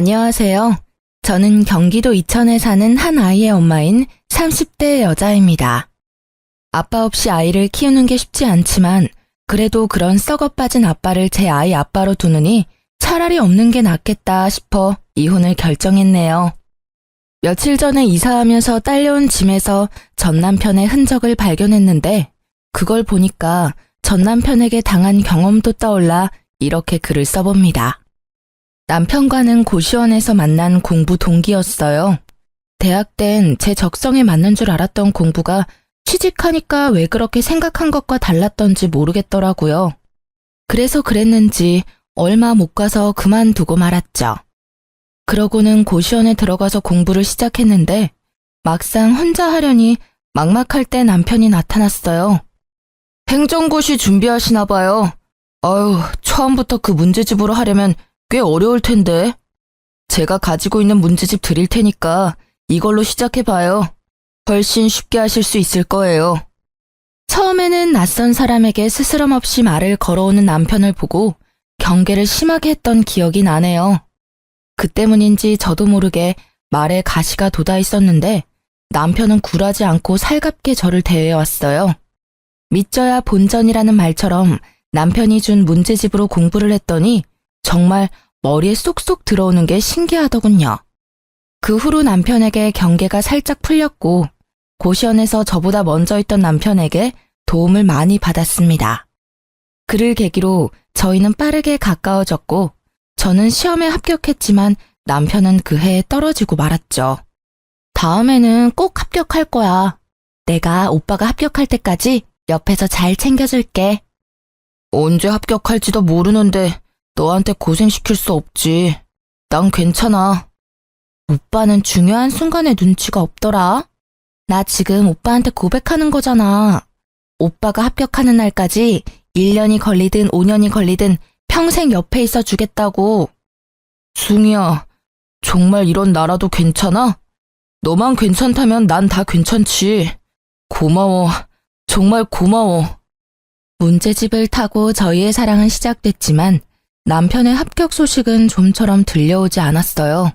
안녕하세요. 저는 경기도 이천에 사는 한 아이의 엄마인 30대 여자입니다. 아빠 없이 아이를 키우는 게 쉽지 않지만 그래도 그런 썩어 빠진 아빠를 제 아이 아빠로 두느니 차라리 없는 게 낫겠다 싶어 이혼을 결정했네요. 며칠 전에 이사하면서 딸려온 짐에서 전 남편의 흔적을 발견했는데 그걸 보니까 전 남편에게 당한 경험도 떠올라 이렇게 글을 써봅니다. 남편과는 고시원에서 만난 공부 동기였어요. 대학 땐 제 적성에 맞는 줄 알았던 공부가 취직하니까 왜 그렇게 생각한 것과 달랐던지 모르겠더라고요. 그래서 그랬는지 얼마 못 가서 그만두고 말았죠. 그러고는 고시원에 들어가서 공부를 시작했는데 막상 혼자 하려니 막막할 때 남편이 나타났어요. 행정고시 준비하시나 봐요. 아유, 처음부터 그 문제집으로 하려면 꽤 어려울 텐데. 제가 가지고 있는 문제집 드릴 테니까 이걸로 시작해봐요. 훨씬 쉽게 하실 수 있을 거예요. 처음에는 낯선 사람에게 스스럼 없이 말을 걸어오는 남편을 보고 경계를 심하게 했던 기억이 나네요. 그 때문인지 저도 모르게 말에 가시가 돋아 있었는데 남편은 굴하지 않고 살갑게 저를 대해왔어요. 믿져야 본전이라는 말처럼 남편이 준 문제집으로 공부를 했더니 정말 머리에 쏙쏙 들어오는 게 신기하더군요. 그 후로 남편에게 경계가 살짝 풀렸고 고시원에서 저보다 먼저 있던 남편에게 도움을 많이 받았습니다. 그를 계기로 저희는 빠르게 가까워졌고 저는 시험에 합격했지만 남편은 그 해에 떨어지고 말았죠. 다음에는 꼭 합격할 거야. 내가 오빠가 합격할 때까지 옆에서 잘 챙겨줄게. 언제 합격할지도 모르는데 너한테 고생시킬 수 없지. 난 괜찮아. 오빠는 중요한 순간에 눈치가 없더라. 나 지금 오빠한테 고백하는 거잖아. 오빠가 합격하는 날까지 1년이 걸리든 5년이 걸리든 평생 옆에 있어 주겠다고. 숭이야, 정말 이런 나라도 괜찮아? 너만 괜찮다면 난 다 괜찮지. 고마워. 정말 고마워. 문제집을 타고 저희의 사랑은 시작됐지만 남편의 합격 소식은 좀처럼 들려오지 않았어요.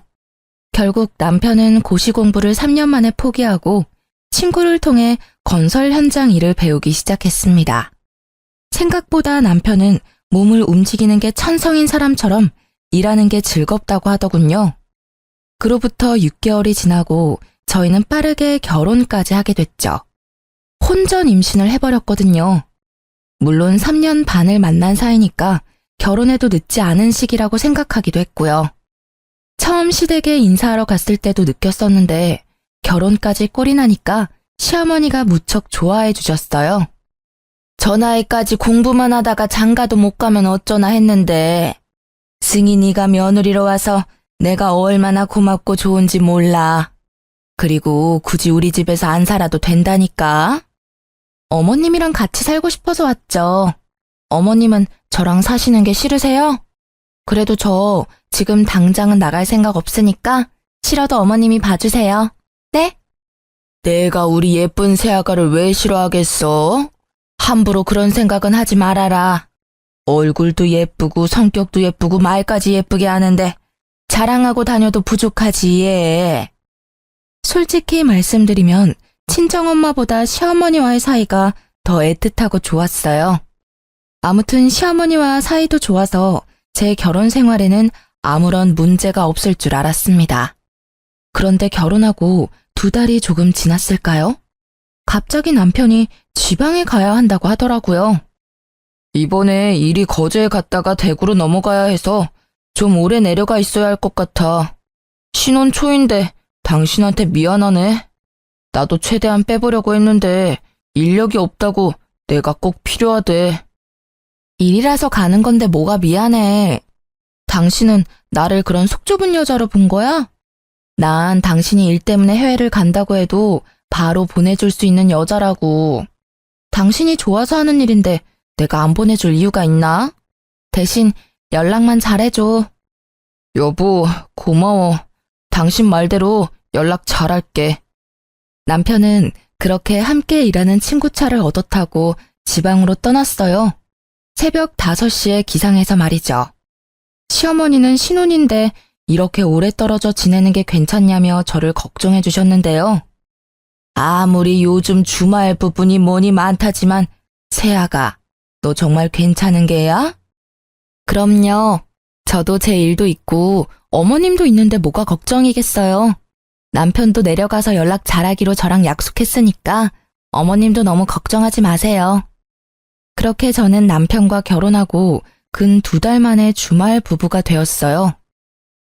결국 남편은 고시 공부를 3년 만에 포기하고 친구를 통해 건설 현장 일을 배우기 시작했습니다. 생각보다 남편은 몸을 움직이는 게 천성인 사람처럼 일하는 게 즐겁다고 하더군요. 그로부터 6개월이 지나고 저희는 빠르게 결혼까지 하게 됐죠. 혼전 임신을 해버렸거든요. 물론 3년 반을 만난 사이니까 결혼해도 늦지 않은 시기라고 생각하기도 했고요. 처음 시댁에 인사하러 갔을 때도 느꼈었는데 결혼까지 꼴이 나니까 시어머니가 무척 좋아해 주셨어요. 저 나이까지 공부만 하다가 장가도 못 가면 어쩌나 했는데 승희 네가 며느리로 와서 내가 얼마나 고맙고 좋은지 몰라. 그리고 굳이 우리 집에서 안 살아도 된다니까. 어머님이랑 같이 살고 싶어서 왔죠. 어머님은 저랑 사시는 게 싫으세요? 그래도 저 지금 당장은 나갈 생각 없으니까 싫어도 어머님이 봐주세요. 네? 내가 우리 예쁜 새아가를 왜 싫어하겠어? 함부로 그런 생각은 하지 말아라. 얼굴도 예쁘고 성격도 예쁘고 말까지 예쁘게 하는데 자랑하고 다녀도 부족하지 얘. 솔직히 말씀드리면 친정엄마보다 시어머니와의 사이가 더 애틋하고 좋았어요. 아무튼 시어머니와 사이도 좋아서 제 결혼 생활에는 아무런 문제가 없을 줄 알았습니다. 그런데 결혼하고 2달이 조금 지났을까요? 갑자기 남편이 지방에 가야 한다고 하더라고요. 이번에 일이 거제에 갔다가 대구로 넘어가야 해서 좀 오래 내려가 있어야 할 것 같아. 신혼 초인데 당신한테 미안하네. 나도 최대한 빼보려고 했는데 인력이 없다고 내가 꼭 필요하대. 일이라서 가는 건데 뭐가 미안해. 당신은 나를 그런 속 좁은 여자로 본 거야? 난 당신이 일 때문에 해외를 간다고 해도 바로 보내줄 수 있는 여자라고. 당신이 좋아서 하는 일인데 내가 안 보내줄 이유가 있나? 대신 연락만 잘해줘. 여보, 고마워. 당신 말대로 연락 잘할게. 남편은 그렇게 함께 일하는 친구 차를 얻어 타고 지방으로 떠났어요. 새벽 5시에 기상해서 말이죠. 시어머니는 신혼인데 이렇게 오래 떨어져 지내는 게 괜찮냐며 저를 걱정해 주셨는데요. 아무리 요즘 주말 부분이 뭐니 많다지만 세아가 너 정말 괜찮은 게야? 그럼요. 저도 제 일도 있고 어머님도 있는데 뭐가 걱정이겠어요. 남편도 내려가서 연락 잘하기로 저랑 약속했으니까 어머님도 너무 걱정하지 마세요. 그렇게 저는 남편과 결혼하고 근 2달 만에 주말 부부가 되었어요.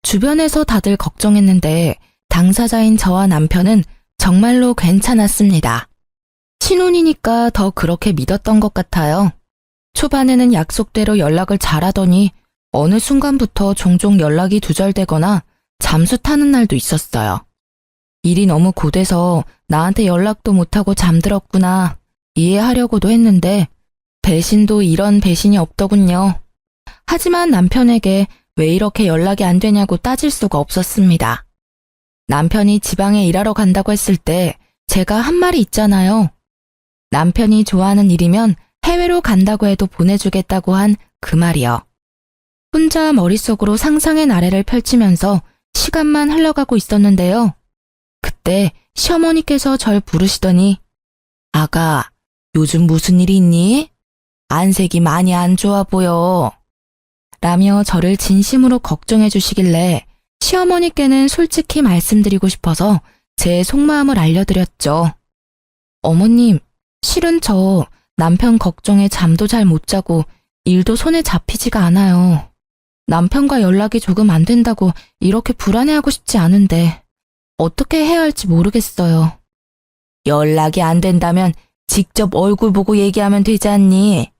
주변에서 다들 걱정했는데 당사자인 저와 남편은 정말로 괜찮았습니다. 신혼이니까 더 그렇게 믿었던 것 같아요. 초반에는 약속대로 연락을 잘하더니 어느 순간부터 종종 연락이 두절되거나 잠수 타는 날도 있었어요. 일이 너무 고돼서 나한테 연락도 못하고 잠들었구나 이해하려고도 했는데 배신도 이런 배신이 없더군요. 하지만 남편에게 왜 이렇게 연락이 안 되냐고 따질 수가 없었습니다. 남편이 지방에 일하러 간다고 했을 때 제가 한 말이 있잖아요. 남편이 좋아하는 일이면 해외로 간다고 해도 보내주겠다고 한 그 말이요. 혼자 머릿속으로 상상의 나래를 펼치면서 시간만 흘러가고 있었는데요. 그때 시어머니께서 절 부르시더니 아가, 요즘 무슨 일이 있니? 안색이 많이 안 좋아 보여. 라며 저를 진심으로 걱정해 주시길래 시어머니께는 솔직히 말씀드리고 싶어서 제 속마음을 알려드렸죠. 어머님, 실은 저 남편 걱정에 잠도 잘 못 자고 일도 손에 잡히지가 않아요. 남편과 연락이 조금 안 된다고 이렇게 불안해하고 싶지 않은데 어떻게 해야 할지 모르겠어요. 연락이 안 된다면 직접 얼굴 보고 얘기하면 되지 않니?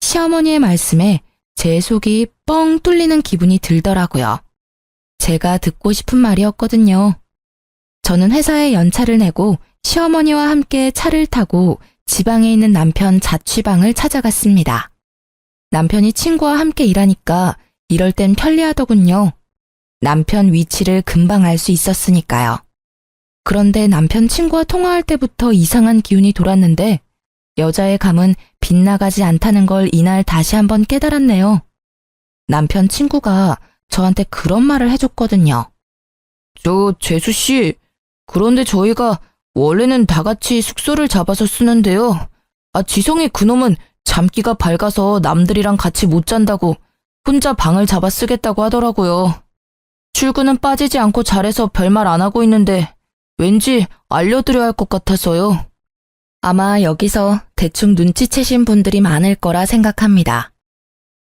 시어머니의 말씀에 제 속이 뻥 뚫리는 기분이 들더라고요. 제가 듣고 싶은 말이었거든요. 저는 회사에 연차를 내고 시어머니와 함께 차를 타고 지방에 있는 남편 자취방을 찾아갔습니다. 남편이 친구와 함께 일하니까 이럴 땐 편리하더군요. 남편 위치를 금방 알 수 있었으니까요. 그런데 남편 친구와 통화할 때부터 이상한 기운이 돌았는데 여자의 감은 빗나가지 않다는 걸 이날 다시 한번 깨달았네요. 남편 친구가 저한테 그런 말을 해줬거든요. 재수씨, 그런데 저희가 원래는 다 같이 숙소를 잡아서 쓰는데요. 지성이 그놈은 잠기가 밝아서 남들이랑 같이 못 잔다고 혼자 방을 잡아 쓰겠다고 하더라고요. 출근은 빠지지 않고 잘해서 별말 안 하고 있는데 왠지 알려드려야 할 것 같아서요. 아마 여기서 대충 눈치채신 분들이 많을 거라 생각합니다.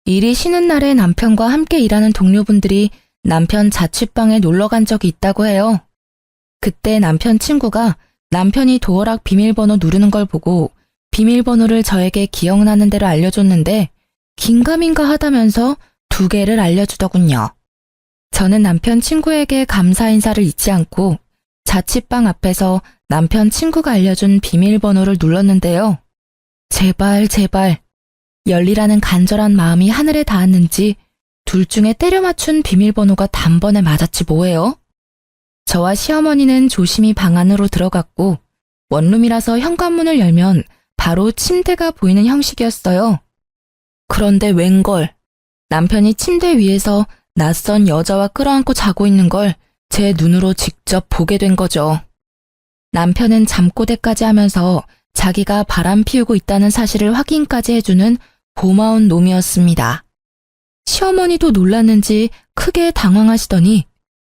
일이 쉬는 날에 남편과 함께 일하는 동료분들이 남편 자취방에 놀러 간 적이 있다고 해요. 그때 남편 친구가 남편이 도어락 비밀번호 누르는 걸 보고 비밀번호를 저에게 기억나는 대로 알려줬는데 긴가민가 하다면서 2개를 알려주더군요. 저는 남편 친구에게 감사 인사를 잊지 않고 자취방 앞에서 남편 친구가 알려준 비밀번호를 눌렀는데요. 제발 열리라는 간절한 마음이 하늘에 닿았는지 둘 중에 때려 맞춘 비밀번호가 단번에 맞았지 뭐예요? 저와 시어머니는 조심히 방 안으로 들어갔고 원룸이라서 현관문을 열면 바로 침대가 보이는 형식이었어요. 그런데 웬걸, 남편이 침대 위에서 낯선 여자와 끌어안고 자고 있는 걸 제 눈으로 직접 보게 된 거죠. 남편은 잠꼬대까지 하면서 자기가 바람 피우고 있다는 사실을 확인까지 해주는 고마운 놈이었습니다. 시어머니도 놀랐는지 크게 당황하시더니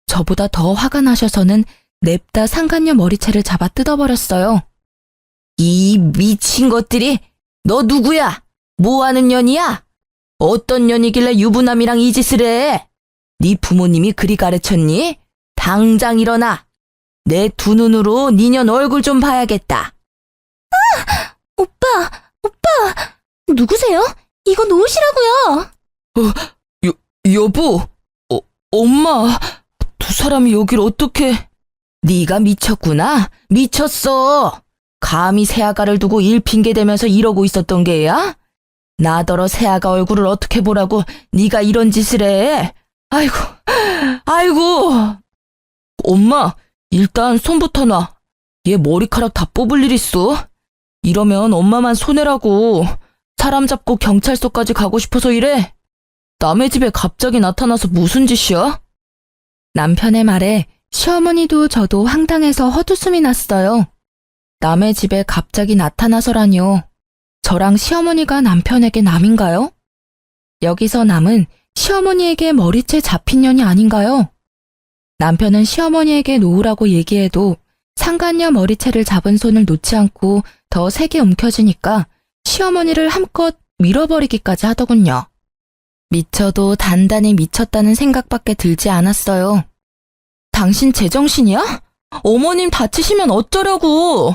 저보다 더 화가 나셔서는 냅다 상간녀 머리채를 잡아 뜯어버렸어요. 이 미친 것들이, 너 누구야? 뭐하는 년이야? 어떤 년이길래 유부남이랑 이 짓을 해? 네 부모님이 그리 가르쳤니? 당장 일어나. 내 2눈으로 니년 얼굴 좀 봐야겠다. 오빠, 누구세요? 이거 놓으시라고요. 여보, 엄마, 2사람이 여길 어떻게... 네가 미쳤구나. 미쳤어. 감히 새아가를 두고 일 핑계대면서 이러고 있었던 게야? 나더러 새아가 얼굴을 어떻게 보라고 네가 이런 짓을 해. 아이고. 엄마, 일단 손부터 놔. 얘 머리카락 다 뽑을 일 있어. 이러면 엄마만 손해라고. 사람 잡고 경찰서까지 가고 싶어서 이래? 남의 집에 갑자기 나타나서 무슨 짓이야? 남편의 말에 시어머니도 저도 황당해서 헛웃음이 났어요. 남의 집에 갑자기 나타나서라니요. 저랑 시어머니가 남편에게 남인가요? 여기서 남은 시어머니에게 머리채 잡힌 년이 아닌가요? 남편은 시어머니에게 놓으라고 얘기해도 상간녀 머리채를 잡은 손을 놓지 않고 더 세게 움켜쥐니까 시어머니를 함껏 밀어버리기까지 하더군요. 미쳐도 단단히 미쳤다는 생각밖에 들지 않았어요. 당신 제정신이야? 어머님 다치시면 어쩌려고?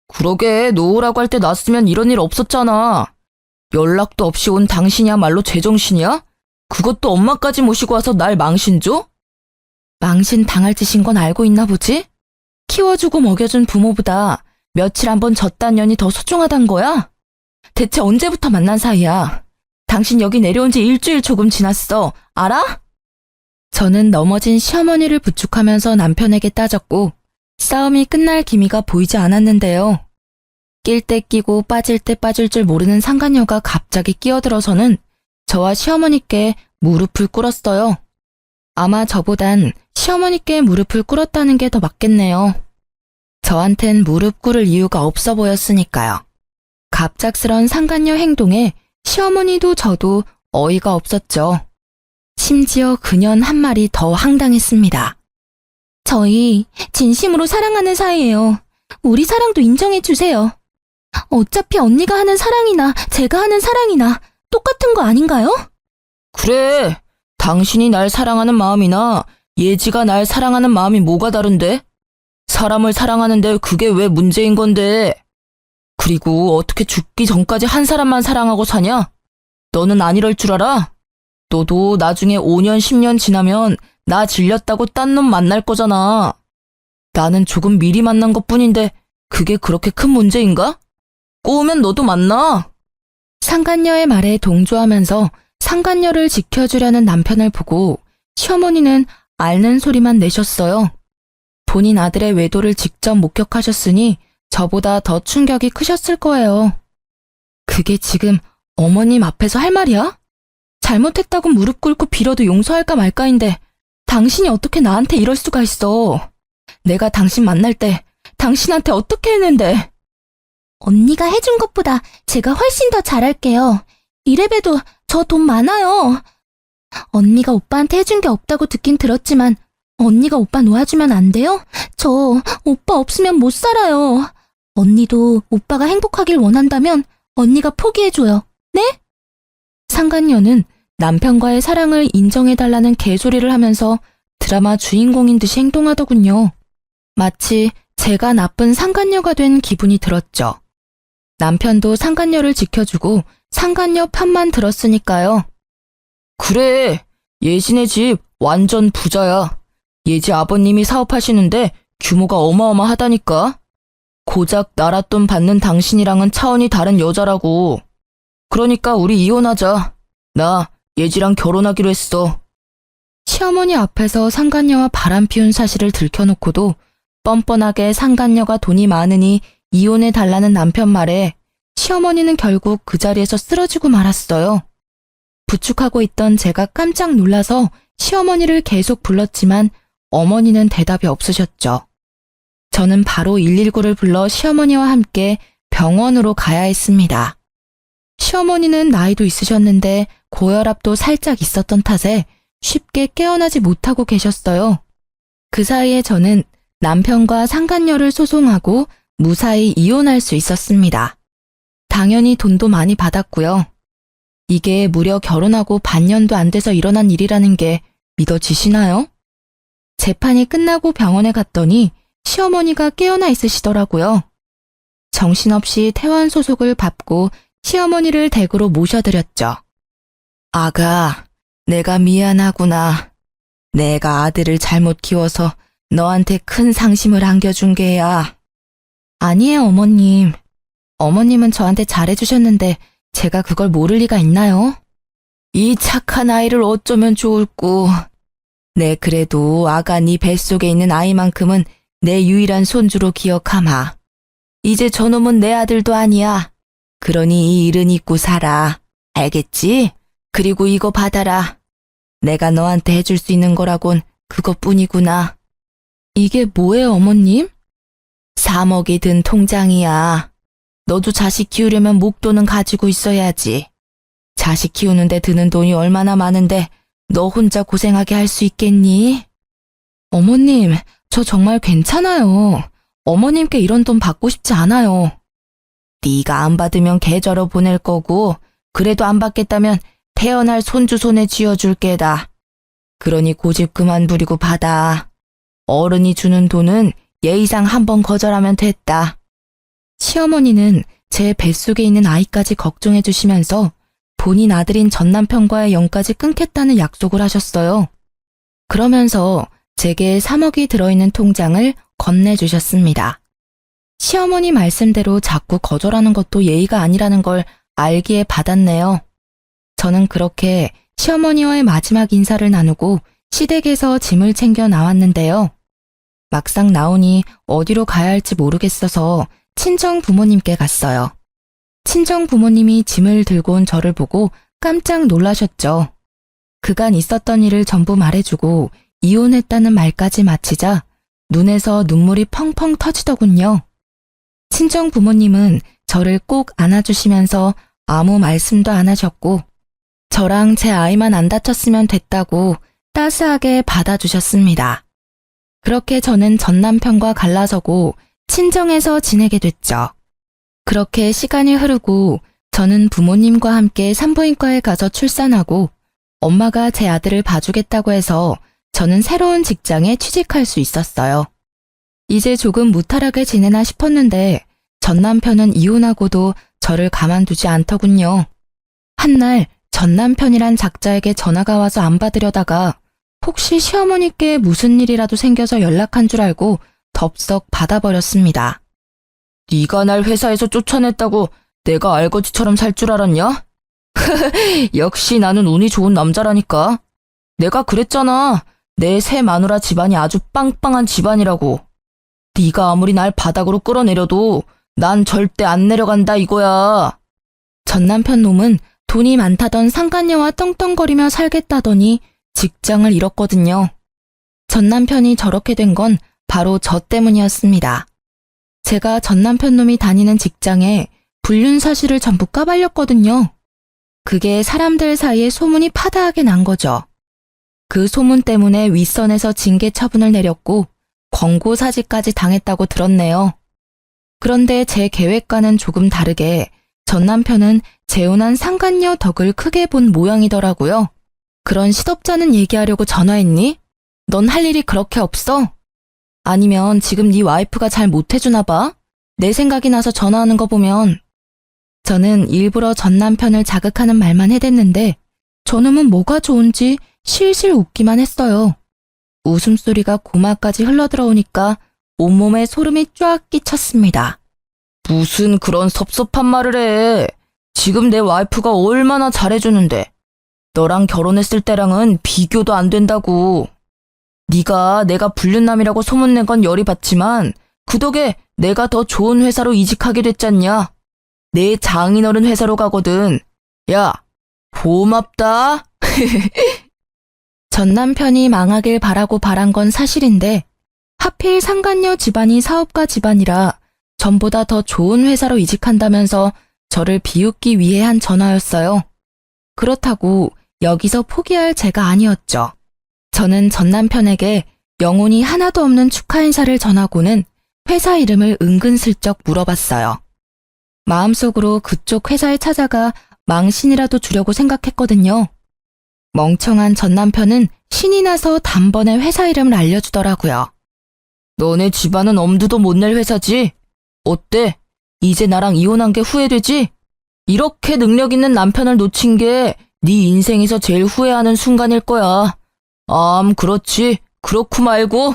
그러게, 놓으라고 할 때 놨으면 이런 일 없었잖아. 연락도 없이 온 당신이야말로 제정신이야? 그것도 엄마까지 모시고 와서 날 망신 줘? 망신 당할 짓인 건 알고 있나 보지? 키워주고 먹여준 부모보다 며칠 한번 졌단 년이 더 소중하단 거야? 대체 언제부터 만난 사이야? 당신 여기 내려온 지 일주일 조금 지났어. 알아? 저는 넘어진 시어머니를 부축하면서 남편에게 따졌고 싸움이 끝날 기미가 보이지 않았는데요. 낄 때 끼고 빠질 때 빠질 줄 모르는 상간녀가 갑자기 끼어들어서는 저와 시어머니께 무릎을 꿇었어요. 아마 저보단 시어머니께 무릎을 꿇었다는 게 더 맞겠네요. 저한텐 무릎 꿇을 이유가 없어 보였으니까요. 갑작스런 상간녀 행동에 시어머니도 저도 어이가 없었죠. 심지어 그년 한 말이 더 황당했습니다. 저희 진심으로 사랑하는 사이예요. 우리 사랑도 인정해 주세요. 어차피 언니가 하는 사랑이나 제가 하는 사랑이나 똑같은 거 아닌가요? 그래, 당신이 날 사랑하는 마음이나 예지가 날 사랑하는 마음이 뭐가 다른데? 사람을 사랑하는데 그게 왜 문제인 건데? 그리고 어떻게 죽기 전까지 한 사람만 사랑하고 사냐? 너는 안 이럴 줄 알아? 너도 나중에 5년, 10년 지나면 나 질렸다고 딴 놈 만날 거잖아. 나는 조금 미리 만난 것뿐인데 그게 그렇게 큰 문제인가? 꼬우면 너도 만나. 상간녀의 말에 동조하면서 상간녀를 지켜주려는 남편을 보고 시어머니는 앓는 소리만 내셨어요. 본인 아들의 외도를 직접 목격하셨으니 저보다 더 충격이 크셨을 거예요. 그게 지금 어머님 앞에서 할 말이야? 잘못했다고 무릎 꿇고 빌어도 용서할까 말까인데 당신이 어떻게 나한테 이럴 수가 있어. 내가 당신 만날 때 당신한테 어떻게 했는데. 언니가 해준 것보다 제가 훨씬 더 잘할게요. 이래봬도 저 돈 많아요. 언니가 오빠한테 해준 게 없다고 듣긴 들었지만 언니가 오빠 놓아주면 안 돼요? 저 오빠 없으면 못 살아요. 언니도 오빠가 행복하길 원한다면 언니가 포기해줘요. 네? 상간녀는 남편과의 사랑을 인정해달라는 개소리를 하면서 드라마 주인공인 듯이 행동하더군요. 마치 제가 나쁜 상간녀가 된 기분이 들었죠. 남편도 상간녀를 지켜주고 상간녀 편만 들었으니까요. 그래, 예진의 집 완전 부자야. 예지 아버님이 사업하시는데 규모가 어마어마하다니까. 고작 나라 돈 받는 당신이랑은 차원이 다른 여자라고. 그러니까 우리 이혼하자. 나 예지랑 결혼하기로 했어. 시어머니 앞에서 상간녀와 바람 피운 사실을 들켜놓고도 뻔뻔하게 상간녀가 돈이 많으니 이혼해달라는 남편 말에 시어머니는 결국 그 자리에서 쓰러지고 말았어요. 부축하고 있던 제가 깜짝 놀라서 시어머니를 계속 불렀지만 어머니는 대답이 없으셨죠. 저는 바로 119를 불러 시어머니와 함께 병원으로 가야 했습니다. 시어머니는 나이도 있으셨는데 고혈압도 살짝 있었던 탓에 쉽게 깨어나지 못하고 계셨어요. 그 사이에 저는 남편과 상간녀를 소송하고 무사히 이혼할 수 있었습니다. 당연히 돈도 많이 받았고요. 이게 무려 결혼하고 반년도 안 돼서 일어난 일이라는 게 믿어지시나요? 재판이 끝나고 병원에 갔더니 시어머니가 깨어나 있으시더라고요. 정신없이 퇴원 소속을 밟고 시어머니를 댁으로 모셔드렸죠. 아가, 내가 미안하구나. 내가 아들을 잘못 키워서 너한테 큰 상심을 안겨준 게야. 아니에요, 어머님. 어머님은 저한테 잘해주셨는데 제가 그걸 모를 리가 있나요? 이 착한 아이를 어쩌면 좋을꼬. 네, 그래도 아가 네 뱃속에 있는 아이만큼은 내 유일한 손주로 기억하마. 이제 저놈은 내 아들도 아니야. 그러니 이 일은 잊고 살아. 알겠지? 그리고 이거 받아라. 내가 너한테 해줄 수 있는 거라곤 그것뿐이구나. 이게 뭐예요, 어머님? 3억이 든 통장이야. 너도 자식 키우려면 목돈은 가지고 있어야지. 자식 키우는데 드는 돈이 얼마나 많은데 너 혼자 고생하게 할 수 있겠니? 어머님, 저 정말 괜찮아요. 어머님께 이런 돈 받고 싶지 않아요. 네가 안 받으면 계좌로 보낼 거고 그래도 안 받겠다면 태어날 손주 손에 쥐어줄 게다. 그러니 고집 그만 부리고 받아. 어른이 주는 돈은 예의상 한 번 거절하면 됐다. 시어머니는 제 뱃속에 있는 아이까지 걱정해 주시면서 본인 아들인 전 남편과의 연까지 끊겠다는 약속을 하셨어요. 그러면서 제게 3억이 들어있는 통장을 건네주셨습니다. 시어머니 말씀대로 자꾸 거절하는 것도 예의가 아니라는 걸 알기에 받았네요. 저는 그렇게 시어머니와의 마지막 인사를 나누고 시댁에서 짐을 챙겨 나왔는데요. 막상 나오니 어디로 가야 할지 모르겠어서 친정 부모님께 갔어요. 친정 부모님이 짐을 들고 온 저를 보고 깜짝 놀라셨죠. 그간 있었던 일을 전부 말해주고 이혼했다는 말까지 마치자 눈에서 눈물이 펑펑 터지더군요. 친정 부모님은 저를 꼭 안아주시면서 아무 말씀도 안 하셨고 저랑 제 아이만 안 다쳤으면 됐다고 따스하게 받아주셨습니다. 그렇게 저는 전 남편과 갈라서고 친정에서 지내게 됐죠. 그렇게 시간이 흐르고 저는 부모님과 함께 산부인과에 가서 출산하고 엄마가 제 아들을 봐주겠다고 해서 저는 새로운 직장에 취직할 수 있었어요. 이제 조금 무탈하게 지내나 싶었는데 전 남편은 이혼하고도 저를 가만두지 않더군요. 한날 전 남편이란 작자에게 전화가 와서 안 받으려다가 혹시 시어머니께 무슨 일이라도 생겨서 연락한 줄 알고 덥석 받아버렸습니다. 네가 날 회사에서 쫓아냈다고 내가 알거지처럼 살 줄 알았냐? 역시 나는 운이 좋은 남자라니까. 내가 그랬잖아. 내 새 마누라 집안이 아주 빵빵한 집안이라고. 네가 아무리 날 바닥으로 끌어내려도 난 절대 안 내려간다 이거야. 전 남편 놈은 돈이 많다던 상간녀와 떵떵거리며 살겠다더니 직장을 잃었거든요. 전 남편이 저렇게 된 건 바로 저 때문이었습니다. 제가 전 남편 놈이 다니는 직장에 불륜 사실을 전부 까발렸거든요. 그게 사람들 사이에 소문이 파다하게 난 거죠. 그 소문 때문에 윗선에서 징계 처분을 내렸고 권고 사직까지 당했다고 들었네요. 그런데 제 계획과는 조금 다르게 전 남편은 재혼한 상간녀 덕을 크게 본 모양이더라고요. 그런 시덥잖은 얘기하려고 전화했니? 넌 할 일이 그렇게 없어? 아니면 지금 네 와이프가 잘 못해주나 봐? 내 생각이 나서 전화하는 거 보면. 저는 일부러 전 남편을 자극하는 말만 해댔는데 저놈은 뭐가 좋은지 실실 웃기만 했어요. 웃음소리가 고마까지 흘러들어오니까 온몸에 소름이 쫙 끼쳤습니다. 무슨 그런 섭섭한 말을 해. 지금 내 와이프가 얼마나 잘해주는데. 너랑 결혼했을 때랑은 비교도 안 된다고. 네가 내가 불륜남이라고 소문낸 건 열이 받지만 그 덕에 내가 더 좋은 회사로 이직하게 됐잖냐. 내 장인어른 회사로 가거든. 야, 고맙다. 전 남편이 망하길 바라고 바란 건 사실인데 하필 상간녀 집안이 사업가 집안이라 전보다 더 좋은 회사로 이직한다면서 저를 비웃기 위해 한 전화였어요. 그렇다고 여기서 포기할 제가 아니었죠. 저는 전 남편에게 영혼이 하나도 없는 축하 인사를 전하고는 회사 이름을 은근슬쩍 물어봤어요. 마음속으로 그쪽 회사에 찾아가 망신이라도 주려고 생각했거든요. 멍청한 전 남편은 신이 나서 단번에 회사 이름을 알려주더라고요. 너네 집안은 엄두도 못 낼 회사지? 어때? 이제 나랑 이혼한 게 후회되지? 이렇게 능력 있는 남편을 놓친 게 네 인생에서 제일 후회하는 순간일 거야. 그렇지. 그렇고 말고.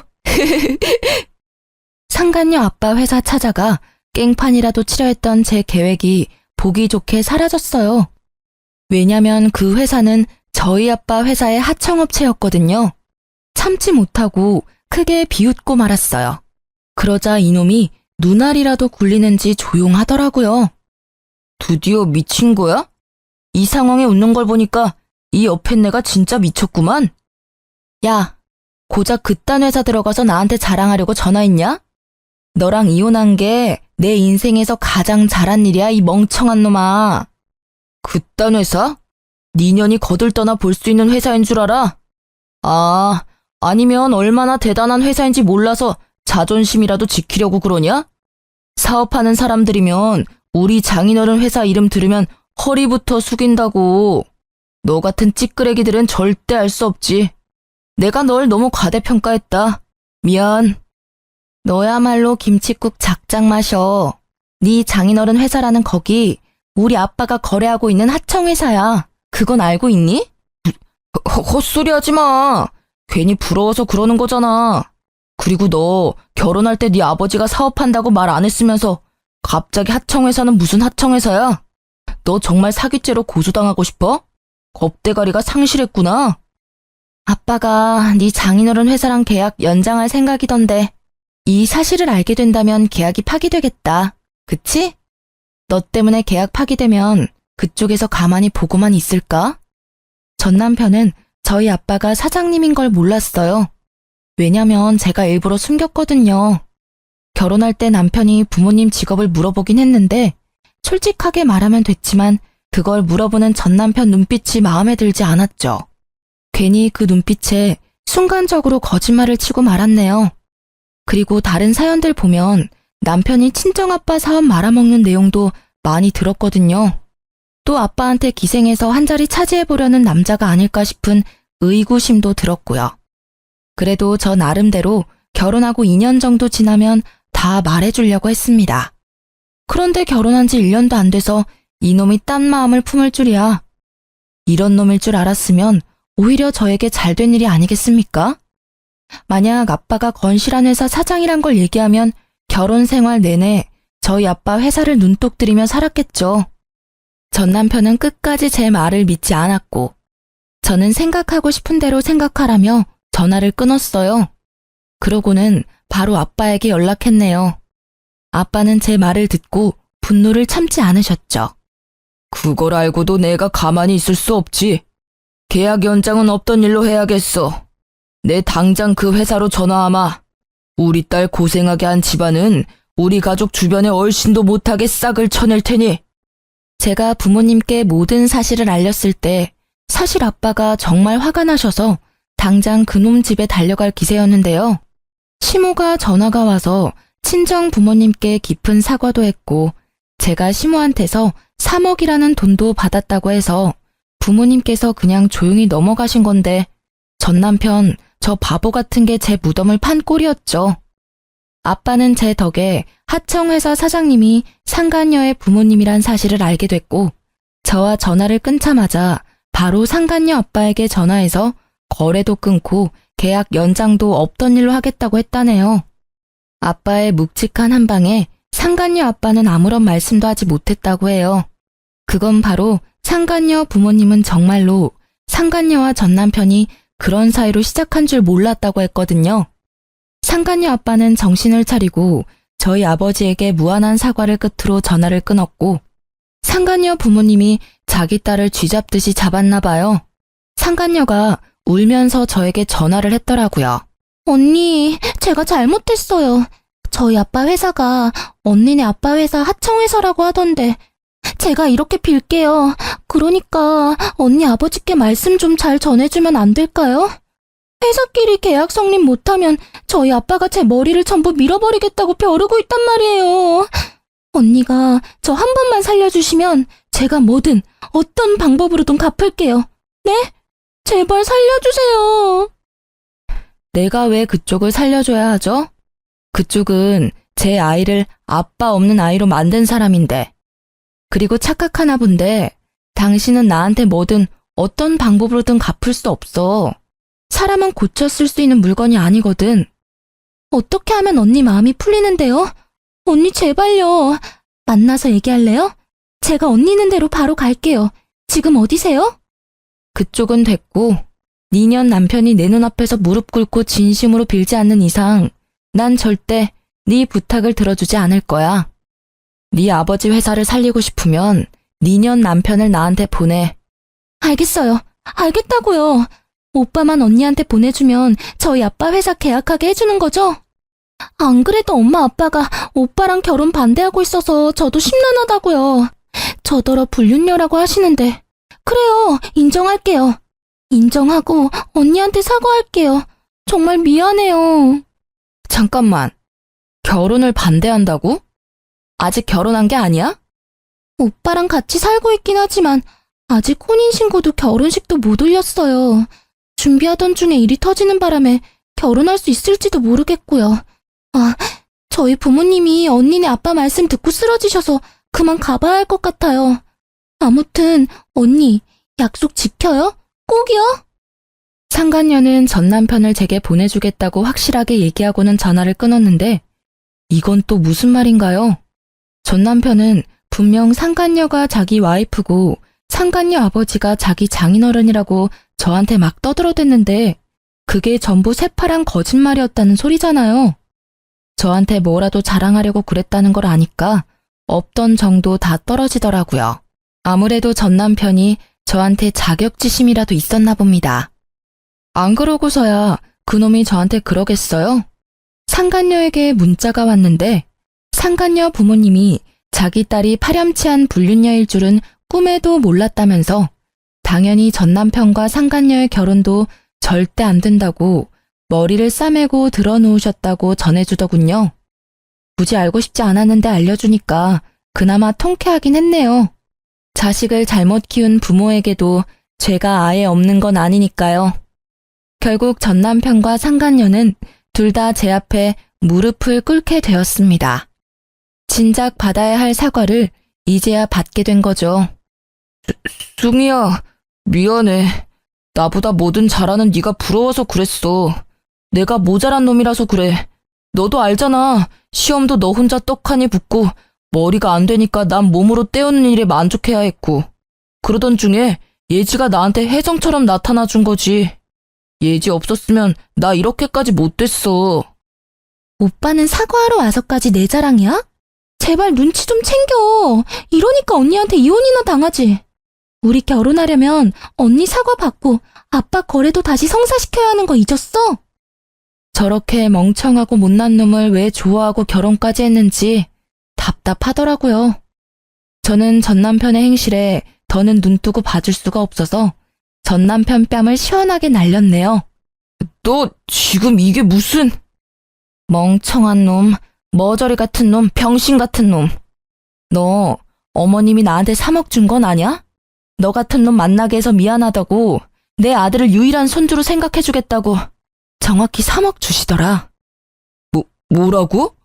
상간녀 아빠 회사 찾아가 깽판이라도 치려 했던 제 계획이 보기 좋게 사라졌어요. 왜냐면 그 회사는 저희 아빠 회사의 하청업체였거든요. 참지 못하고 크게 비웃고 말았어요. 그러자 이놈이 눈알이라도 굴리는지 조용하더라고요. 드디어 미친 거야? 이 상황에 웃는 걸 보니까 이 옆에 내가 진짜 미쳤구만. 야, 고작 그딴 회사 들어가서 나한테 자랑하려고 전화했냐? 너랑 이혼한 게 내 인생에서 가장 잘한 일이야, 이 멍청한 놈아. 그딴 회사? 네 년이 거들떠나 볼 수 있는 회사인 줄 알아? 아, 아니면 얼마나 대단한 회사인지 몰라서 자존심이라도 지키려고 그러냐? 사업하는 사람들이면 우리 장인어른 회사 이름 들으면 허리부터 숙인다고. 너 같은 찌끄레기들은 절대 알 수 없지. 내가 널 너무 과대평가했다. 미안. 너야말로 김칫국 작작 마셔. 네 장인어른 회사라는 거기 우리 아빠가 거래하고 있는 하청회사야. 그건 알고 있니? 헛소리 하지 마. 괜히 부러워서 그러는 거잖아. 그리고 너 결혼할 때 네 아버지가 사업한다고 말 안 했으면서 갑자기 하청회사는 무슨 하청회사야? 너 정말 사기죄로 고소당하고 싶어? 겁대가리가 상실했구나. 아빠가 네 장인어른 회사랑 계약 연장할 생각이던데 이 사실을 알게 된다면 계약이 파기되겠다. 그치? 너 때문에 계약 파기되면 그쪽에서 가만히 보고만 있을까? 전 남편은 저희 아빠가 사장님인 걸 몰랐어요. 왜냐면 제가 일부러 숨겼거든요. 결혼할 때 남편이 부모님 직업을 물어보긴 했는데 솔직하게 말하면 됐지만 그걸 물어보는 전 남편 눈빛이 마음에 들지 않았죠. 괜히 그 눈빛에 순간적으로 거짓말을 치고 말았네요. 그리고 다른 사연들 보면 남편이 친정아빠 사업 말아먹는 내용도 많이 들었거든요. 또 아빠한테 기생해서 한 자리 차지해보려는 남자가 아닐까 싶은 의구심도 들었고요. 그래도 저 나름대로 결혼하고 2년 정도 지나면 다 말해주려고 했습니다. 그런데 결혼한 지 1년도 안 돼서 이놈이 딴 마음을 품을 줄이야. 이런 놈일 줄 알았으면 오히려 저에게 잘된 일이 아니겠습니까? 만약 아빠가 건실한 회사 사장이란 걸 얘기하면 결혼 생활 내내 저희 아빠 회사를 눈독 들이며 살았겠죠. 전 남편은 끝까지 제 말을 믿지 않았고 저는 생각하고 싶은 대로 생각하라며 전화를 끊었어요. 그러고는 바로 아빠에게 연락했네요. 아빠는 제 말을 듣고 분노를 참지 않으셨죠. 그걸 알고도 내가 가만히 있을 수 없지. 계약 연장은 없던 일로 해야겠어. 내 당장 그 회사로 전화하마. 우리 딸 고생하게 한 집안은 우리 가족 주변에 얼씬도 못하게 싹을 쳐낼 테니. 제가 부모님께 모든 사실을 알렸을 때 사실 아빠가 정말 화가 나셔서 당장 그놈 집에 달려갈 기세였는데요. 시모가 전화가 와서 친정 부모님께 깊은 사과도 했고 제가 시모한테서 3억이라는 돈도 받았다고 해서 부모님께서 그냥 조용히 넘어가신 건데 전 남편 저 바보 같은 게 제 무덤을 판 꼴이었죠. 아빠는 제 덕에 하청회사 사장님이 상간녀의 부모님이란 사실을 알게 됐고 저와 전화를 끊자마자 바로 상간녀 아빠에게 전화해서 거래도 끊고 계약 연장도 없던 일로 하겠다고 했다네요. 아빠의 묵직한 한방에 상간녀 아빠는 아무런 말씀도 하지 못했다고 해요. 그건 바로 상간녀 부모님은 정말로 상간녀와 전 남편이 그런 사이로 시작한 줄 몰랐다고 했거든요. 상간녀 아빠는 정신을 차리고 저희 아버지에게 무한한 사과를 끝으로 전화를 끊었고 상간녀 부모님이 자기 딸을 쥐잡듯이 잡았나 봐요. 상간녀가 울면서 저에게 전화를 했더라고요. 언니, 제가 잘못했어요. 저희 아빠 회사가 언니네 아빠 회사 하청회사라고 하던데 제가 이렇게 빌게요. 그러니까 언니 아버지께 말씀 좀 잘 전해주면 안 될까요? 회사끼리 계약 성립 못하면 저희 아빠가 제 머리를 전부 밀어버리겠다고 벼르고 있단 말이에요. 언니가 저 한 번만 살려주시면 제가 뭐든 어떤 방법으로든 갚을게요. 네? 제발 살려주세요. 내가 왜 그쪽을 살려줘야 하죠? 그쪽은 제 아이를 아빠 없는 아이로 만든 사람인데. 그리고 착각하나 본데 당신은 나한테 뭐든 어떤 방법으로든 갚을 수 없어. 사람은 고쳐 쓸 수 있는 물건이 아니거든. 어떻게 하면 언니 마음이 풀리는데요? 언니 제발요. 만나서 얘기할래요? 제가 언니 있는 대로 바로 갈게요. 지금 어디세요? 그쪽은 됐고 니년 남편이 내 눈앞에서 무릎 꿇고 진심으로 빌지 않는 이상 난 절대 네 부탁을 들어주지 않을 거야. 네 아버지 회사를 살리고 싶으면 니년 남편을 나한테 보내. 알겠어요. 알겠다고요. 오빠만 언니한테 보내주면 저희 아빠 회사 계약하게 해주는 거죠? 안 그래도 엄마 아빠가 오빠랑 결혼 반대하고 있어서 저도 심란하다고요. 저더러 불륜녀라고 하시는데. 그래요, 인정할게요. 인정하고 언니한테 사과할게요. 정말 미안해요. 잠깐만. 결혼을 반대한다고? 아직 결혼한 게 아니야? 오빠랑 같이 살고 있긴 하지만 아직 혼인신고도 결혼식도 못 올렸어요. 준비하던 중에 일이 터지는 바람에 결혼할 수 있을지도 모르겠고요. 아, 저희 부모님이 언니네 아빠 말씀 듣고 쓰러지셔서 그만 가봐야 할 것 같아요. 아무튼 언니 약속 지켜요? 꼭이요? 상간녀는 전 남편을 제게 보내주겠다고 확실하게 얘기하고는 전화를 끊었는데 이건 또 무슨 말인가요? 전 남편은 분명 상간녀가 자기 와이프고 상간녀 아버지가 자기 장인어른이라고 저한테 막 떠들어댔는데 그게 전부 새파란 거짓말이었다는 소리잖아요. 저한테 뭐라도 자랑하려고 그랬다는 걸 아니까 없던 정도 다 떨어지더라고요. 아무래도 전 남편이 저한테 자격지심이라도 있었나 봅니다. 안 그러고서야 그놈이 저한테 그러겠어요? 상간녀에게 문자가 왔는데 상간녀 부모님이 자기 딸이 파렴치한 불륜녀일 줄은 꿈에도 몰랐다면서 당연히 전 남편과 상간녀의 결혼도 절대 안 된다고 머리를 싸매고 들어놓으셨다고 전해주더군요. 굳이 알고 싶지 않았는데 알려주니까 그나마 통쾌하긴 했네요. 자식을 잘못 키운 부모에게도 죄가 아예 없는 건 아니니까요. 결국 전 남편과 상간녀는 둘 다 제 앞에 무릎을 꿇게 되었습니다. 진작 받아야 할 사과를 이제야 받게 된 거죠. 숭이야, 미안해. 나보다 뭐든 잘하는 네가 부러워서 그랬어. 내가 모자란 놈이라서 그래. 너도 알잖아. 시험도 너 혼자 떡하니 붙고 머리가 안 되니까 난 몸으로 때우는 일에 만족해야 했고. 그러던 중에 예지가 나한테 혜정처럼 나타나 준 거지. 예지 없었으면 나 이렇게까지 못 됐어. 오빠는 사과하러 와서까지 내 자랑이야? 제발 눈치 좀 챙겨. 이러니까 언니한테 이혼이나 당하지. 우리 결혼하려면 언니 사과 받고 아빠 거래도 다시 성사시켜야 하는 거 잊었어? 저렇게 멍청하고 못난 놈을 왜 좋아하고 결혼까지 했는지 답답하더라고요. 저는 전 남편의 행실에 더는 눈뜨고 봐줄 수가 없어서 전 남편 뺨을 시원하게 날렸네요. 너 지금 이게 무슨... 멍청한 놈, 머저리 같은 놈, 병신 같은 놈. 너 어머님이 나한테 3억 준 건 아냐? 너 같은 놈 만나게 해서 미안하다고 내 아들을 유일한 손주로 생각해주겠다고 정확히 3억 주시더라. 뭐라고?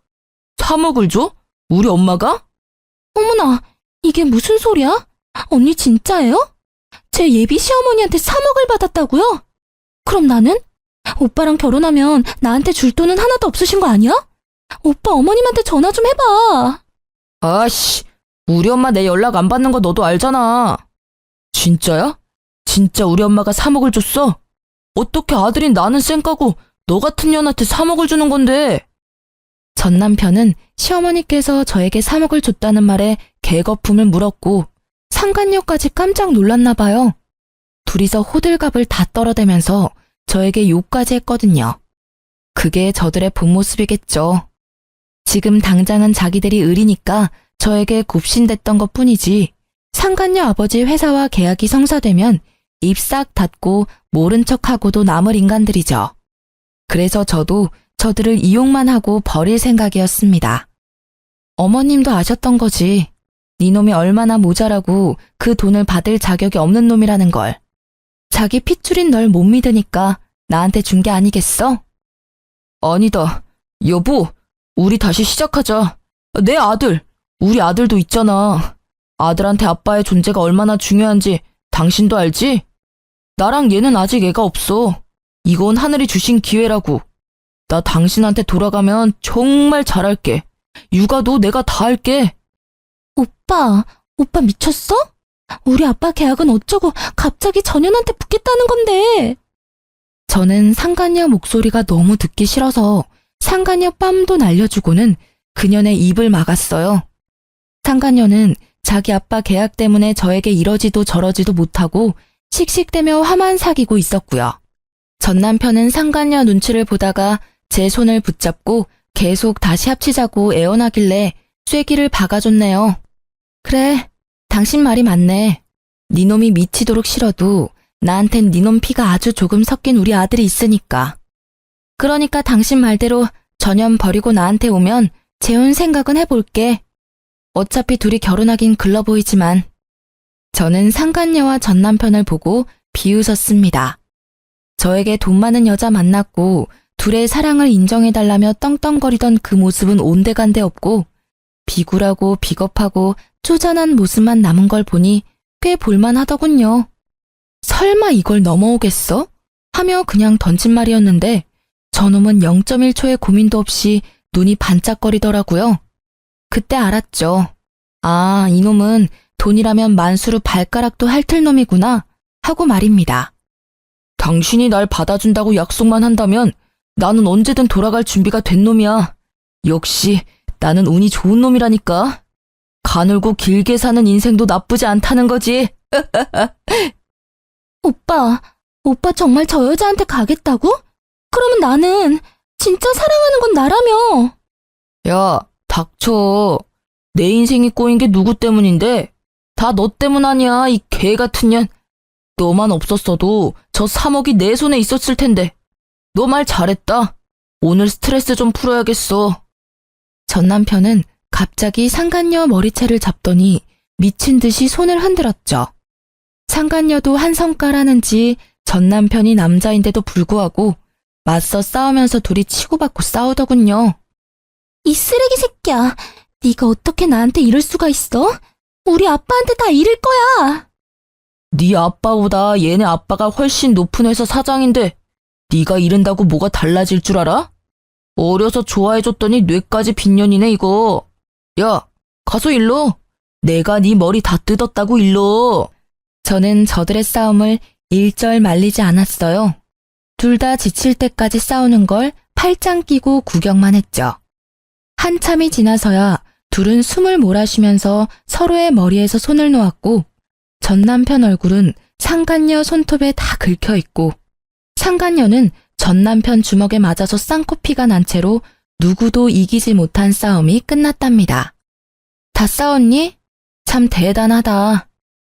3억을 줘? 우리 엄마가? 어머나, 이게 무슨 소리야? 언니 진짜예요? 제 예비 시어머니한테 3억을 받았다고요? 그럼 나는? 오빠랑 결혼하면 나한테 줄 돈은 하나도 없으신 거 아니야? 오빠 어머님한테 전화 좀 해봐. 아씨, 우리 엄마 내 연락 안 받는 거 너도 알잖아. 진짜야? 진짜 우리 엄마가 3억을 줬어? 어떻게 아들인 나는 쌩까고 너 같은 년한테 3억을 주는 건데? 전 남편은 시어머니께서 저에게 3억을 줬다는 말에 개거품을 물었고 상간녀까지 깜짝 놀랐나 봐요. 둘이서 호들갑을 다 떨어대면서 저에게 욕까지 했거든요. 그게 저들의 본 모습이겠죠. 지금 당장은 자기들이 을이니까 저에게 굽신댔던 것뿐이지 상간녀 아버지 회사와 계약이 성사되면 입 싹 닫고 모른 척하고도 남을 인간들이죠. 그래서 저도 저들을 이용만 하고 버릴 생각이었습니다. 어머님도 아셨던 거지. 네 놈이 얼마나 모자라고 그 돈을 받을 자격이 없는 놈이라는 걸. 자기 핏줄인 널 못 믿으니까 나한테 준 게 아니겠어? 아니다. 여보, 우리 다시 시작하자. 내 아들, 우리 아들도 있잖아. 아들한테 아빠의 존재가 얼마나 중요한지 당신도 알지? 나랑 얘는 아직 애가 없어. 이건 하늘이 주신 기회라고. 나 당신한테 돌아가면 정말 잘할게. 육아도 내가 다 할게. 오빠 미쳤어? 우리 아빠 계약은 어쩌고 갑자기 전현한테 붙겠다는 건데. 저는 상간녀 목소리가 너무 듣기 싫어서 상간녀 뺨도 날려주고는 그년의 입을 막았어요. 상간녀는 자기 아빠 계약 때문에 저에게 이러지도 저러지도 못하고 씩씩대며 화만 사귀고 있었고요. 전 남편은 상간녀 눈치를 보다가 제 손을 붙잡고 계속 다시 합치자고 애원하길래 쐐기를 박아줬네요. 그래, 당신 말이 맞네. 니놈이 미치도록 싫어도 나한텐 니놈 피가 아주 조금 섞인 우리 아들이 있으니까. 그러니까 당신 말대로 전염 버리고 나한테 오면 재혼 생각은 해볼게. 어차피 둘이 결혼하긴 글러 보이지만. 저는 상간녀와 전 남편을 보고 비웃었습니다. 저에게 돈 많은 여자 만났고 둘의 사랑을 인정해달라며 떵떵거리던 그 모습은 온데간데 없고 비굴하고 비겁하고 쪼잔한 모습만 남은 걸 보니 꽤 볼만하더군요. 설마 이걸 넘어오겠어? 하며 그냥 던진 말이었는데 저놈은 0.1초의 고민도 없이 눈이 반짝거리더라고요. 그때 알았죠. 아, 이놈은 돈이라면 만수르 발가락도 핥을 놈이구나 하고 말입니다. 당신이 날 받아준다고 약속만 한다면 나는 언제든 돌아갈 준비가 된 놈이야. 역시 나는 운이 좋은 놈이라니까. 가늘고 길게 사는 인생도 나쁘지 않다는 거지. 오빠 정말 저 여자한테 가겠다고? 그러면 나는 진짜 사랑하는 건 나라며. 야, 닥쳐. 내 인생이 꼬인 게 누구 때문인데? 다 너 때문 아니야, 이 개 같은 년. 너만 없었어도 저 3억이 내 손에 있었을 텐데. 너 말 잘했다. 오늘 스트레스 좀 풀어야겠어. 전 남편은 갑자기 상간녀 머리채를 잡더니 미친 듯이 손을 흔들었죠. 상간녀도 한 성깔하는지 전 남편이 남자인데도 불구하고 맞서 싸우면서 둘이 치고받고 싸우더군요. 이 쓰레기 새끼야. 네가 어떻게 나한테 이럴 수가 있어? 우리 아빠한테 다 이를 거야. 네 아빠보다 얘네 아빠가 훨씬 높은 회사 사장인데 네가 이른다고 뭐가 달라질 줄 알아? 어려서 좋아해줬더니 뇌까지 빈년이네 이거. 야, 가서 일러. 내가 네 머리 다 뜯었다고 일러. 저는 저들의 싸움을 일절 말리지 않았어요. 둘 다 지칠 때까지 싸우는 걸 팔짱 끼고 구경만 했죠. 한참이 지나서야 둘은 숨을 몰아쉬면서 서로의 머리에서 손을 놓았고 전 남편 얼굴은 상간녀 손톱에 다 긁혀있고 상간녀는 전 남편 주먹에 맞아서 쌍코피가 난 채로 누구도 이기지 못한 싸움이 끝났답니다. 다 싸웠니? 참 대단하다.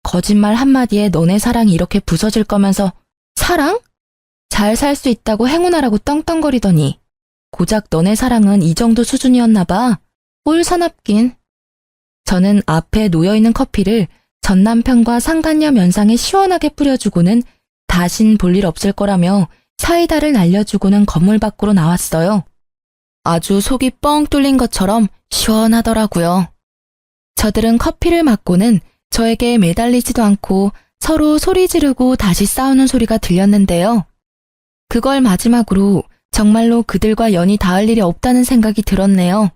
거짓말 한마디에 너네 사랑이 이렇게 부서질 거면서 사랑? 잘 살 수 있다고 행운하라고 떵떵거리더니 고작 너네 사랑은 이 정도 수준이었나 봐. 올 사납긴. 저는 앞에 놓여있는 커피를 전 남편과 상간녀 면상에 시원하게 뿌려주고는 다신 볼 일 없을 거라며 사이다를 날려주고는 건물 밖으로 나왔어요. 아주 속이 뻥 뚫린 것처럼 시원하더라고요. 저들은 커피를 마고는 저에게 매달리지도 않고 서로 소리 지르고 다시 싸우는 소리가 들렸는데요. 그걸 마지막으로 정말로 그들과 연이 닿을 일이 없다는 생각이 들었네요.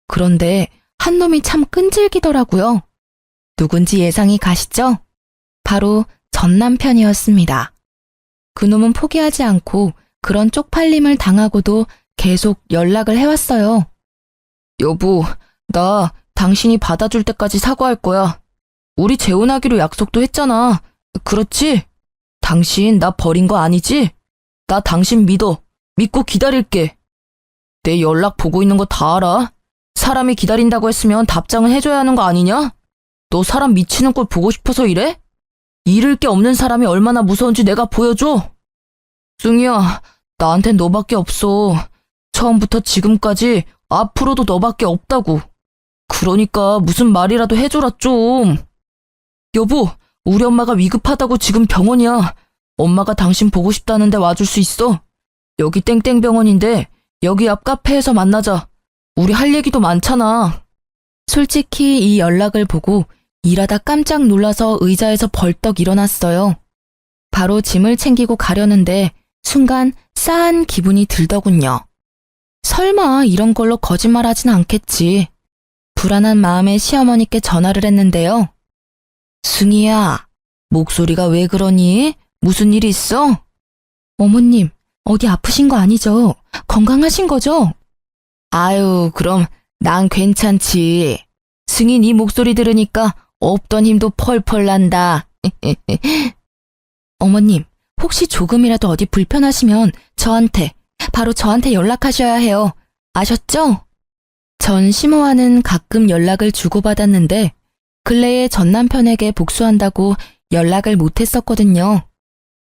그런데 한 놈이 참 끈질기더라고요. 누군지 예상이 가시죠? 바로 전 남편이었습니다. 그놈은 포기하지 않고 그런 쪽팔림을 당하고도 계속 연락을 해왔어요. 여보, 나 당신이 받아줄 때까지 사과할 거야. 우리 재혼하기로 약속도 했잖아. 그렇지? 당신 나 버린 거 아니지? 나 당신 믿고 기다릴게. 내 연락 보고 있는 거 다 알아. 사람이 기다린다고 했으면 답장은 해줘야 하는 거 아니냐? 너 사람 미치는 꼴 보고 싶어서 이래? 잃을 게 없는 사람이 얼마나 무서운지 내가 보여줘. 승희야, 나한텐 너밖에 없어. 처음부터 지금까지 앞으로도 너밖에 없다고. 그러니까 무슨 말이라도 해줘라 좀. 여보, 우리 엄마가 위급하다고 지금 병원이야. 엄마가 당신 보고 싶다는데 와줄 수 있어? 여기 땡땡병원인데 여기 앞 카페에서 만나자. 우리 할 얘기도 많잖아. 솔직히 이 연락을 보고 일하다 깜짝 놀라서 의자에서 벌떡 일어났어요. 바로 짐을 챙기고 가려는데 순간 싸한 기분이 들더군요. 설마 이런 걸로 거짓말하진 않겠지. 불안한 마음에 시어머니께 전화를 했는데요. 승희야, 목소리가 왜 그러니? 무슨 일 있어? 어머님, 어디 아프신 거 아니죠? 건강하신 거죠? 아유, 그럼 난 괜찮지. 승희 네 목소리 들으니까 없던 힘도 펄펄 난다. 어머님, 혹시 조금이라도 어디 불편하시면 바로 저한테 연락하셔야 해요. 아셨죠? 전 시모와는 가끔 연락을 주고받았는데 근래에 전 남편에게 복수한다고 연락을 못했었거든요.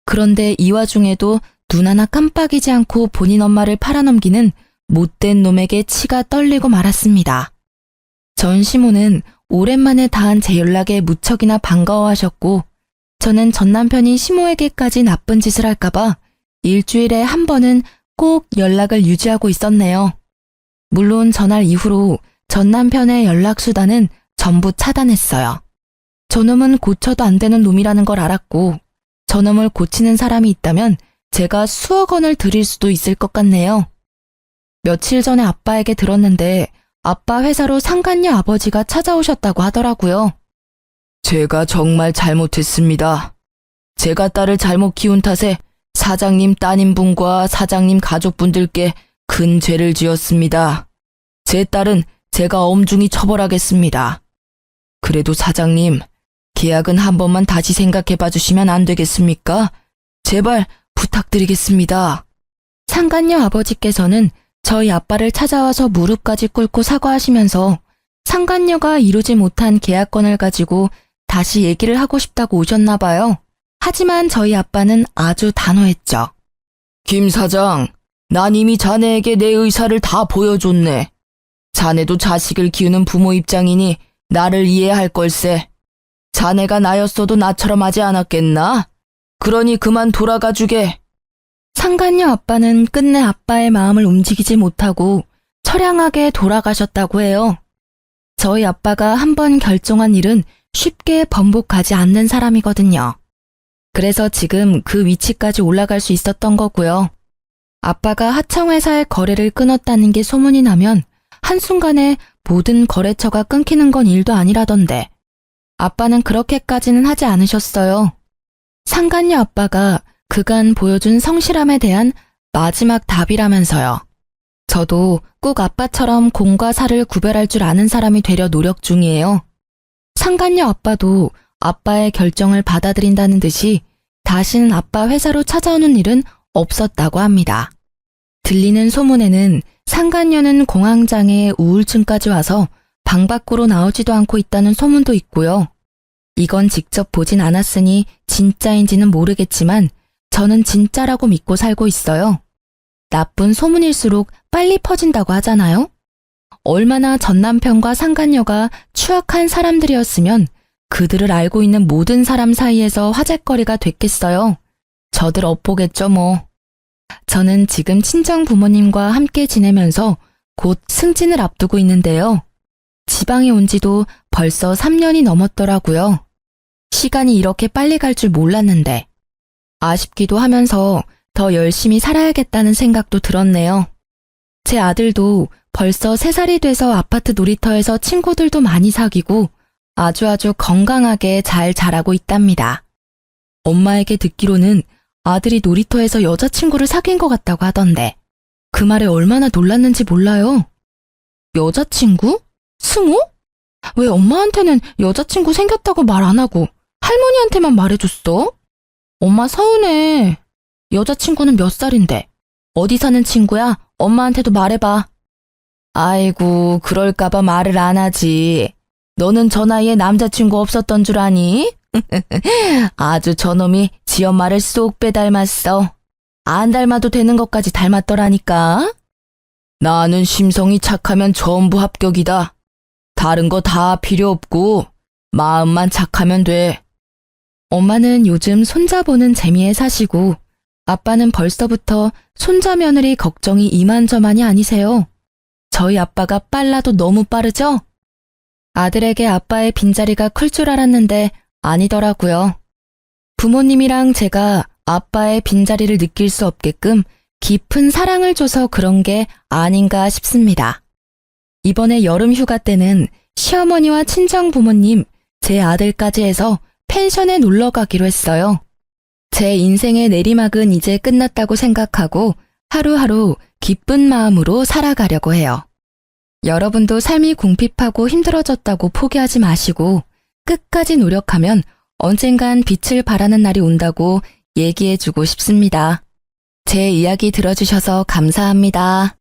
그런데 이 와중에도 눈 하나 깜빡이지 않고 본인 엄마를 팔아넘기는 못된 놈에게 치가 떨리고 말았습니다. 전 시모는 오랜만에 닿은 제 연락에 무척이나 반가워하셨고 저는 전 남편이 시모에게까지 나쁜 짓을 할까봐 일주일에 한 번은 꼭 연락을 유지하고 있었네요. 물론 전날 이후로 전 남편의 연락수단은 전부 차단했어요. 저놈은 고쳐도 안 되는 놈이라는 걸 알았고 저놈을 고치는 사람이 있다면 제가 수억 원을 드릴 수도 있을 것 같네요. 며칠 전에 아빠에게 들었는데 아빠 회사로 상간녀 아버지가 찾아오셨다고 하더라고요. 제가 정말 잘못했습니다. 제가 딸을 잘못 키운 탓에 사장님 따님분과 사장님 가족분들께 큰 죄를 지었습니다. 제 딸은 제가 엄중히 처벌하겠습니다. 그래도 사장님, 계약은 한 번만 다시 생각해 봐주시면 안 되겠습니까? 제발 부탁드리겠습니다. 상간녀 아버지께서는 저희 아빠를 찾아와서 무릎까지 꿇고 사과하시면서 상간녀가 이루지 못한 계약건을 가지고 다시 얘기를 하고 싶다고 오셨나 봐요. 하지만 저희 아빠는 아주 단호했죠. 김 사장, 난 이미 자네에게 내 의사를 다 보여줬네. 자네도 자식을 키우는 부모 입장이니 나를 이해할 걸세. 자네가 나였어도 나처럼 하지 않았겠나? 그러니 그만 돌아가 주게. 상간녀 아빠는 끝내 아빠의 마음을 움직이지 못하고 처량하게 돌아가셨다고 해요. 저희 아빠가 한번 결정한 일은 쉽게 번복하지 않는 사람이거든요. 그래서 지금 그 위치까지 올라갈 수 있었던 거고요. 아빠가 하청회사의 거래를 끊었다는 게 소문이 나면 한순간에 모든 거래처가 끊기는 건 일도 아니라던데 아빠는 그렇게까지는 하지 않으셨어요. 상간녀 아빠가 그간 보여준 성실함에 대한 마지막 답이라면서요. 저도 꼭 아빠처럼 공과 사를 구별할 줄 아는 사람이 되려 노력 중이에요. 상간녀 아빠도 아빠의 결정을 받아들인다는 듯이 다시는 아빠 회사로 찾아오는 일은 없었다고 합니다. 들리는 소문에는 상간녀는 공황장애 우울증까지 와서 방 밖으로 나오지도 않고 있다는 소문도 있고요. 이건 직접 보진 않았으니 진짜인지는 모르겠지만 저는 진짜라고 믿고 살고 있어요. 나쁜 소문일수록 빨리 퍼진다고 하잖아요. 얼마나 전 남편과 상간녀가 추악한 사람들이었으면 그들을 알고 있는 모든 사람 사이에서 화제거리가 됐겠어요. 저들 엇보겠죠 뭐. 저는 지금 친정 부모님과 함께 지내면서 곧 승진을 앞두고 있는데요. 지방에 온 지도 벌써 3년이 넘었더라고요. 시간이 이렇게 빨리 갈 줄 몰랐는데 아쉽기도 하면서 더 열심히 살아야겠다는 생각도 들었네요. 제 아들도 벌써 3살이 돼서 아파트 놀이터에서 친구들도 많이 사귀고 아주 건강하게 잘 자라고 있답니다. 엄마에게 듣기로는 아들이 놀이터에서 여자친구를 사귄 것 같다고 하던데 그 말에 얼마나 놀랐는지 몰라요. 여자친구? 승우? 왜 엄마한테는 여자친구 생겼다고 말 안 하고 할머니한테만 말해줬어? 엄마 서운해. 여자친구는 몇 살인데? 어디 사는 친구야? 엄마한테도 말해봐. 아이고, 그럴까봐 말을 안 하지. 너는 저 나이에 남자친구 없었던 줄 아니? 아주 저놈이 지 엄마를 쏙 빼닮았어. 안 닮아도 되는 것까지 닮았더라니까. 나는 심성이 착하면 전부 합격이다. 다른 거 다 필요 없고 마음만 착하면 돼. 엄마는 요즘 손자 보는 재미에 사시고 아빠는 벌써부터 손자 며느리 걱정이 이만저만이 아니세요. 저희 아빠가 빨라도 너무 빠르죠? 아들에게 아빠의 빈자리가 클 줄 알았는데 아니더라고요. 부모님이랑 제가 아빠의 빈자리를 느낄 수 없게끔 깊은 사랑을 줘서 그런 게 아닌가 싶습니다. 이번에 여름 휴가 때는 시어머니와 친정 부모님, 제 아들까지 해서 펜션에 놀러 가기로 했어요. 제 인생의 내리막은 이제 끝났다고 생각하고 하루하루 기쁜 마음으로 살아가려고 해요. 여러분도 삶이 궁핍하고 힘들어졌다고 포기하지 마시고 끝까지 노력하면 언젠간 빛을 발하는 날이 온다고 얘기해주고 싶습니다. 제 이야기 들어주셔서 감사합니다.